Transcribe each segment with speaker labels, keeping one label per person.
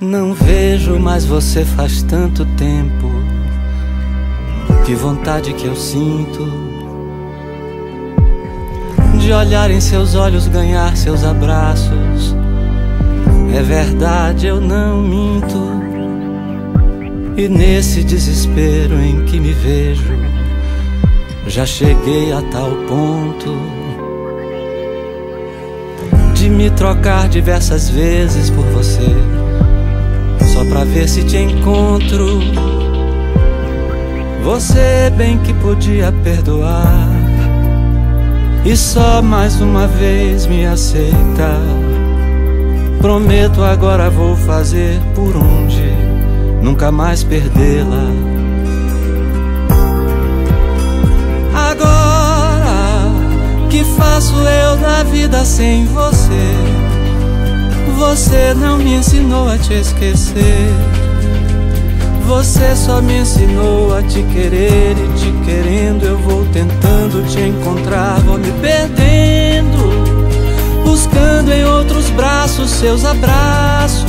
Speaker 1: Não vejo mais você faz tanto tempo. Que vontade que eu sinto de olhar em seus olhos, ganhar seus abraços. É verdade, eu não minto. E nesse desespero em que me vejo, já cheguei a tal ponto de me trocar diversas vezes por você, só pra ver se te encontro. Você bem que podia perdoar e só mais uma vez me aceita. Prometo agora vou fazer por onde nunca mais perdê-la. Agora que faço eu da vida sem você? Você não me ensinou a te esquecer. Você só me ensinou a te querer, e te querendo eu vou tentando te encontrar. Vou me perdendo, buscando em outros braços seus abraços,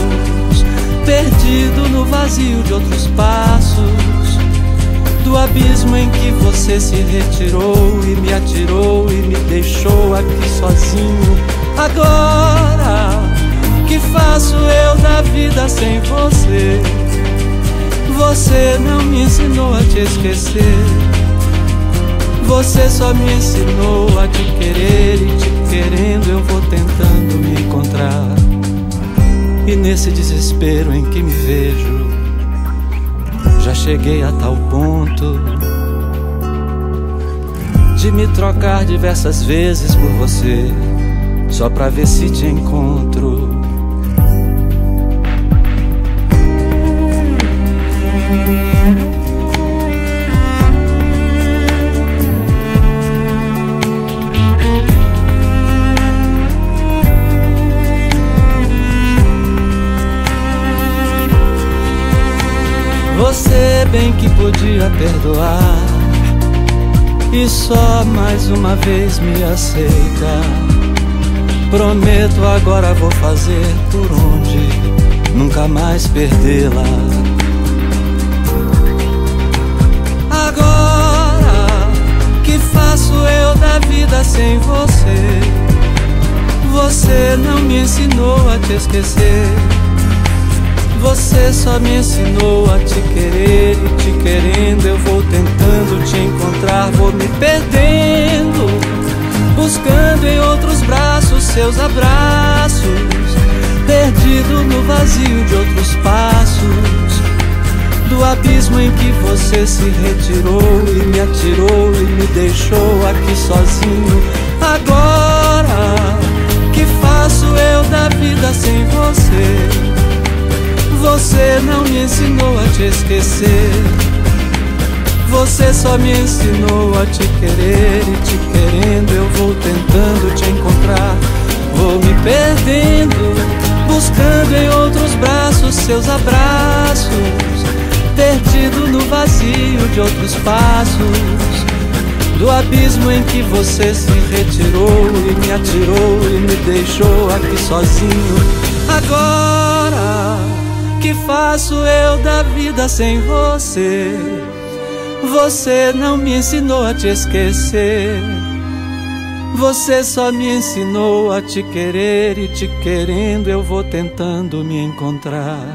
Speaker 1: perdido no vazio de outros passos, do abismo em que você se retirou e me atirou e me deixou aqui sozinho. Agora que faço eu da vida sem você? Você não me ensinou a te esquecer. Você só me ensinou a te querer, e te querendo eu vou tentando me encontrar. E nesse desespero em que me vejo, já cheguei a tal ponto de me trocar diversas vezes por você, só pra ver se te encontro. Você bem que podia perdoar e só mais uma vez me aceita. Prometo agora vou fazer por onde nunca mais perdê-la. Agora que faço eu da vida sem você? Você não me ensinou a te esquecer. Você só me ensinou a te querer, e te querendo eu vou tentando te encontrar. Vou me perdendo, buscando em outros braços seus abraços, perdido no vazio de outros passos, do abismo em que você se retirou e me atirou e me deixou aqui sozinho. Agora que faço eu da vida sem você? Você não me ensinou a te esquecer. Você só me ensinou a te querer, e te querendo eu vou tentando te encontrar. Vou me perdendo, buscando em outros braços seus abraços, perdido no vazio de outros passos, do abismo em que você se retirou e me atirou e me deixou aqui sozinho. Agora que faço eu da vida sem você? Você não me ensinou a te esquecer. Você só me ensinou a te querer, e te querendo eu vou tentando me encontrar.